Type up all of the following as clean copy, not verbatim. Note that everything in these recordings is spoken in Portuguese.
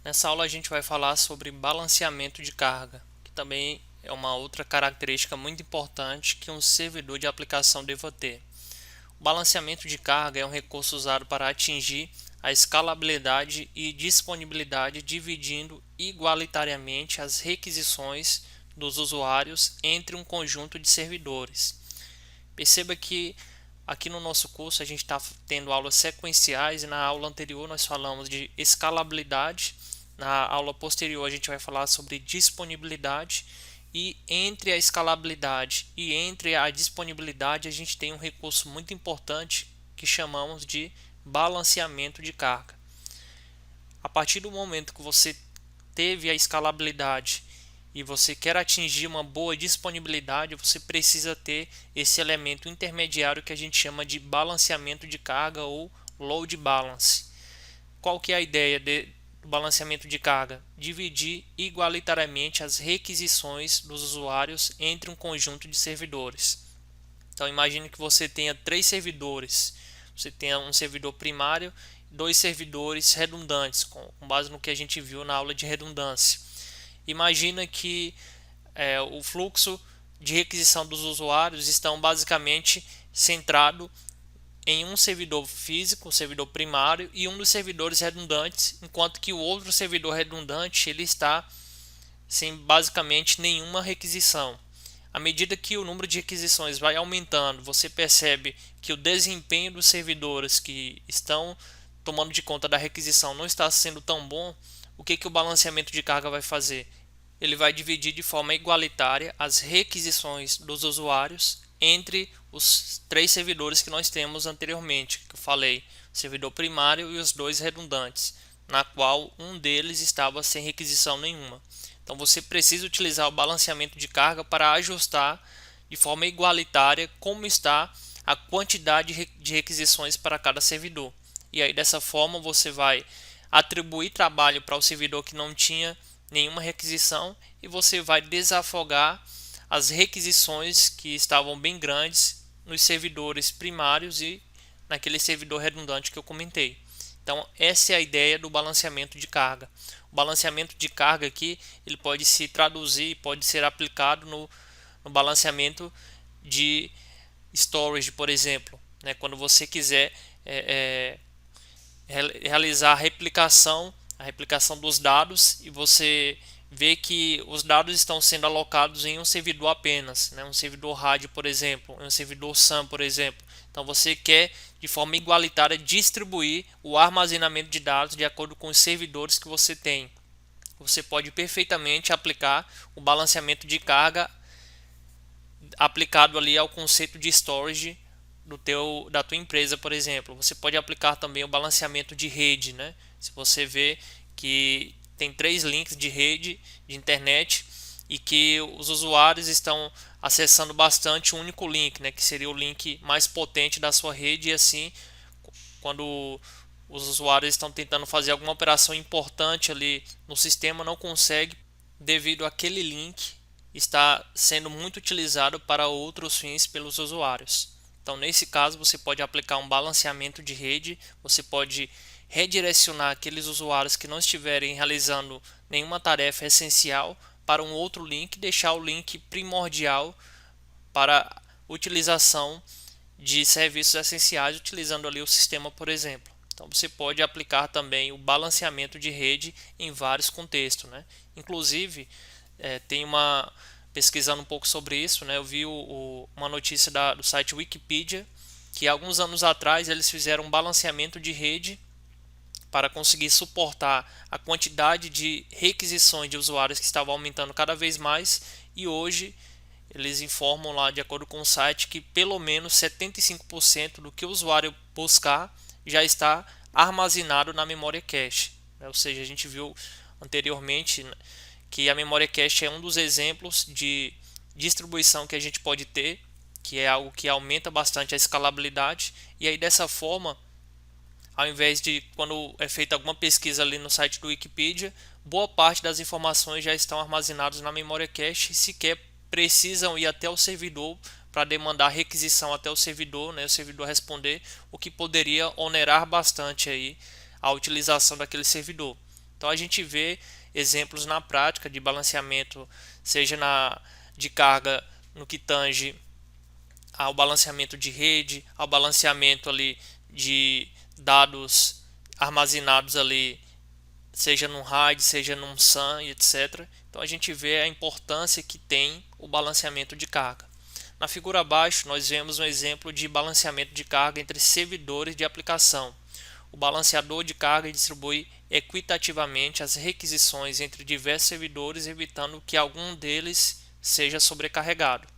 Nessa aula a gente vai falar sobre balanceamento de carga, que também é uma outra característica muito importante que um servidor de aplicação deva ter. O balanceamento de carga é um recurso usado para atingir a escalabilidade e disponibilidade, dividindo igualitariamente as requisições dos usuários entre um conjunto de servidores. Perceba que aqui no nosso curso a gente está tendo aulas sequenciais e na aula anterior nós falamos de escalabilidade, na aula posterior a gente vai falar sobre disponibilidade e entre a escalabilidade e entre a disponibilidade a gente tem um recurso muito importante que chamamos de balanceamento de carga. A partir do momento que você teve a escalabilidade e você quer atingir uma boa disponibilidade, você precisa ter esse elemento intermediário que a gente chama de balanceamento de carga ou load balance. Qual que é a ideia do balanceamento de carga? Dividir igualitariamente as requisições dos usuários entre um conjunto de servidores. Então imagine que você tenha 3 servidores. Você tenha um servidor primário e 2 servidores redundantes, com base no que a gente viu na aula de redundância. Imagina que o fluxo de requisição dos usuários estão basicamente centrado em um servidor físico, um servidor primário e um dos servidores redundantes, enquanto que o outro servidor redundante ele está sem basicamente nenhuma requisição. À medida que o número de requisições vai aumentando, você percebe que o desempenho dos servidores que estão tomando de conta da requisição não está sendo tão bom. O que o balanceamento de carga vai fazer? Ele vai dividir de forma igualitária as requisições dos usuários entre os 3 servidores que nós temos anteriormente, que eu falei, o servidor primário e os 2 redundantes, na qual um deles estava sem requisição nenhuma. Então você precisa utilizar o balanceamento de carga para ajustar de forma igualitária como está a quantidade de requisições para cada servidor. E aí dessa forma você vai atribuir trabalho para o servidor que não tinha nenhuma requisição e você vai desafogar as requisições que estavam bem grandes nos servidores primários e naquele servidor redundante que eu comentei. Então essa é a ideia do balanceamento de carga. O balanceamento de carga aqui ele pode se traduzir, pode ser aplicado no balanceamento de storage, por exemplo, né? Quando você quiser realizar a replicação dos dados e você vê que os dados estão sendo alocados em um servidor apenas, né? Um servidor RAID, por exemplo, um servidor SAN, por exemplo. Então você quer de forma igualitária distribuir o armazenamento de dados de acordo com os servidores que você tem. Você pode perfeitamente aplicar o balanceamento de carga aplicado ali ao conceito de storage da tua empresa, por exemplo. Você pode aplicar também o balanceamento de rede, né? Se você vê que tem 3 links de rede de internet e que os usuários estão acessando bastante um único link, né? Que seria o link mais potente da sua rede, e assim, quando os usuários estão tentando fazer alguma operação importante ali no sistema, não consegue devido àquele link está sendo muito utilizado para outros fins pelos usuários. Então, nesse caso, você pode aplicar um balanceamento de rede, você pode redirecionar aqueles usuários que não estiverem realizando nenhuma tarefa essencial para um outro link e deixar o link primordial para utilização de serviços essenciais, utilizando ali o sistema, por exemplo. Então você pode aplicar também o balanceamento de rede em vários contextos, né? Inclusive, tem uma pesquisando um pouco sobre isso, né? Eu vi uma notícia do site Wikipedia que alguns anos atrás eles fizeram um balanceamento de rede para conseguir suportar a quantidade de requisições de usuários que estava aumentando cada vez mais, e hoje eles informam lá, de acordo com o site, que pelo menos 75% do que o usuário buscar já está armazenado na memória cache. Ou seja, a gente viu anteriormente que a memória cache é um dos exemplos de distribuição que a gente pode ter, que é algo que aumenta bastante a escalabilidade, e aí dessa forma, ao invés de quando é feita alguma pesquisa ali no site do Wikipedia, boa parte das informações já estão armazenadas na memória cache e sequer precisam ir até o servidor para demandar requisição até o servidor, né, o servidor responder, o que poderia onerar bastante aí a utilização daquele servidor. Então a gente vê exemplos na prática de balanceamento, seja de carga no que tange ao balanceamento de rede, ao balanceamento ali de dados armazenados ali, seja num RAID, seja num SAN e etc. Então a gente vê a importância que tem o balanceamento de carga. Na figura abaixo nós vemos um exemplo de balanceamento de carga entre servidores de aplicação. O balanceador de carga distribui equitativamente as requisições entre diversos servidores, evitando que algum deles seja sobrecarregado.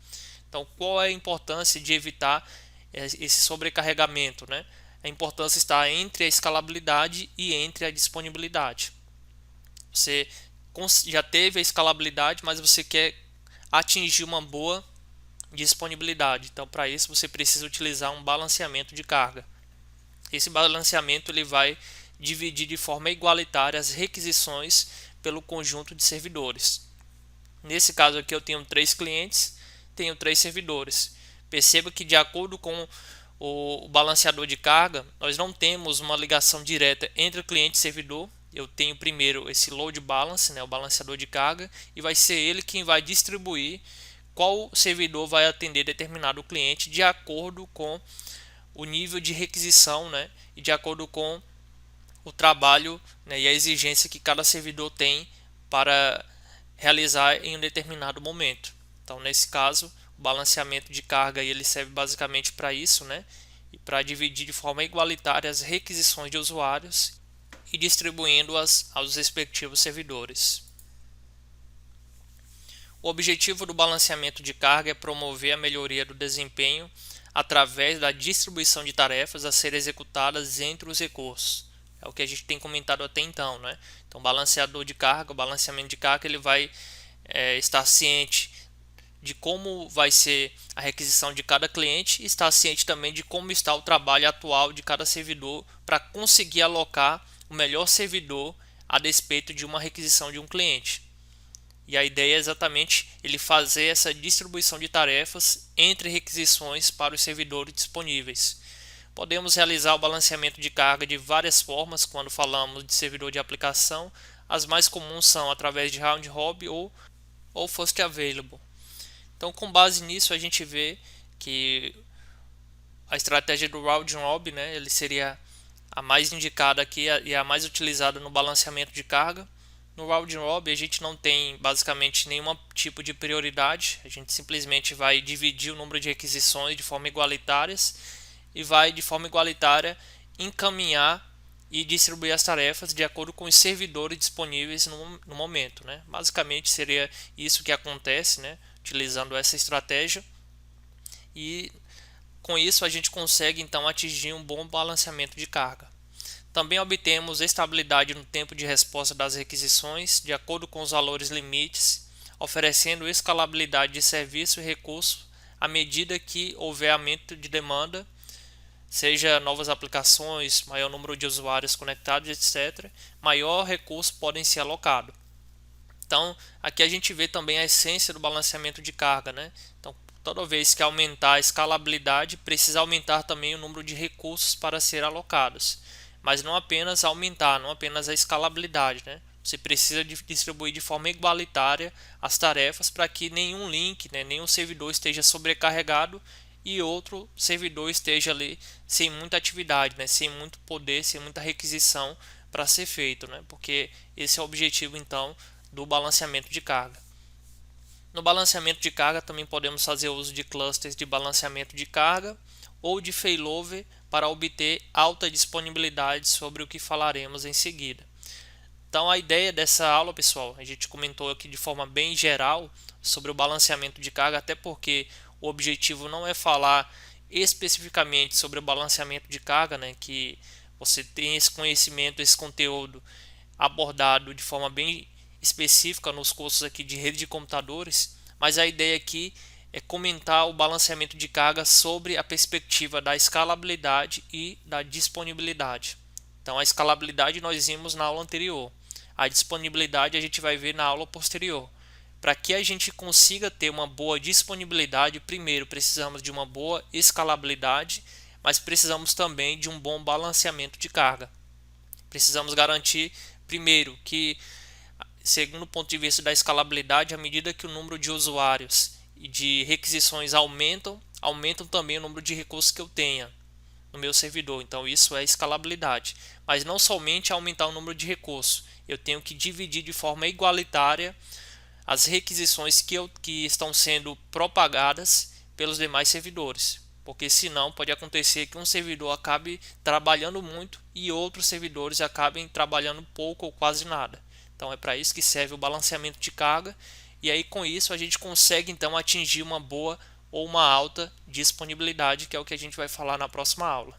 Então, qual é a importância de evitar esse sobrecarregamento, né? A importância está entre a escalabilidade e entre a disponibilidade. Você já teve a escalabilidade, mas você quer atingir uma boa disponibilidade. Então, para isso, você precisa utilizar um balanceamento de carga. Esse balanceamento ele vai dividir de forma igualitária as requisições pelo conjunto de servidores. Nesse caso aqui eu tenho 3 clientes, tenho 3 servidores. Perceba que de acordo com o balanceador de carga, nós não temos uma ligação direta entre o cliente e servidor. Eu tenho primeiro esse load balance, né, o balanceador de carga, e vai ser ele quem vai distribuir qual servidor vai atender determinado cliente de acordo com o nível de requisição, né, e de acordo com o trabalho, né, e a exigência que cada servidor tem para realizar em um determinado momento. Então, nesse caso, o balanceamento de carga ele serve basicamente para isso, né, e para dividir de forma igualitária as requisições de usuários e distribuindo-as aos respectivos servidores. O objetivo do balanceamento de carga é promover a melhoria do desempenho através da distribuição de tarefas a serem executadas entre os recursos. É o que a gente tem comentado até então, né? Então, balanceador de carga, o balanceamento de carga, ele vai estar ciente de como vai ser a requisição de cada cliente e estar ciente também de como está o trabalho atual de cada servidor para conseguir alocar o melhor servidor a despeito de uma requisição de um cliente. E a ideia é exatamente ele fazer essa distribuição de tarefas entre requisições para os servidores disponíveis. Podemos realizar o balanceamento de carga de várias formas quando falamos de servidor de aplicação. As mais comuns são através de round robin ou first available. Então, com base nisso, a gente vê que a estratégia do round robin, né, ele seria a mais indicada aqui e a mais utilizada no balanceamento de carga. No round robin a gente não tem basicamente nenhum tipo de prioridade, a gente simplesmente vai dividir o número de requisições de forma igualitárias e vai de forma igualitária encaminhar e distribuir as tarefas de acordo com os servidores disponíveis no momento, né? Basicamente seria isso que acontece, né, utilizando essa estratégia, e com isso a gente consegue então atingir um bom balanceamento de carga. Também obtemos estabilidade no tempo de resposta das requisições, de acordo com os valores limites, oferecendo escalabilidade de serviço e recurso à medida que houver aumento de demanda, seja novas aplicações, maior número de usuários conectados, etc., maior recurso podem ser alocado. Então, aqui a gente vê também a essência do balanceamento de carga, né? Então, toda vez que aumentar a escalabilidade, precisa aumentar também o número de recursos para ser alocados. Mas não apenas aumentar, não apenas a escalabilidade, né? Você precisa distribuir de forma igualitária as tarefas para que nenhum link, né, nenhum servidor esteja sobrecarregado e outro servidor esteja ali sem muita atividade, né, sem muito poder, sem muita requisição para ser feito, né? Porque esse é o objetivo então do balanceamento de carga. No balanceamento de carga também podemos fazer uso de clusters de balanceamento de carga ou de failover para obter alta disponibilidade, sobre o que falaremos em seguida. Então a ideia dessa aula, pessoal, a gente comentou aqui de forma bem geral sobre o balanceamento de carga, até porque o objetivo não é falar especificamente sobre o balanceamento de carga, né, que você tem esse conhecimento, esse conteúdo abordado de forma bem específica nos cursos aqui de rede de computadores, mas a ideia aqui é comentar o balanceamento de carga sobre a perspectiva da escalabilidade e da disponibilidade. Então a escalabilidade nós vimos na aula anterior, a disponibilidade a gente vai ver na aula posterior. Para que a gente consiga ter uma boa disponibilidade, primeiro precisamos de uma boa escalabilidade, mas precisamos também de um bom balanceamento de carga. Precisamos garantir Primeiro, que segundo o ponto de vista da escalabilidade, à medida que o número de usuários e de requisições aumentam também o número de recursos que eu tenha no meu servidor. Então isso é escalabilidade. Mas não somente aumentar o número de recursos, eu tenho que dividir de forma igualitária as requisições que estão sendo propagadas pelos demais servidores. Porque senão pode acontecer que um servidor acabe trabalhando muito e outros servidores acabem trabalhando pouco ou quase nada. Então é para isso que serve o balanceamento de carga, e aí com isso a gente consegue então atingir uma boa ou uma alta disponibilidade, que é o que a gente vai falar na próxima aula.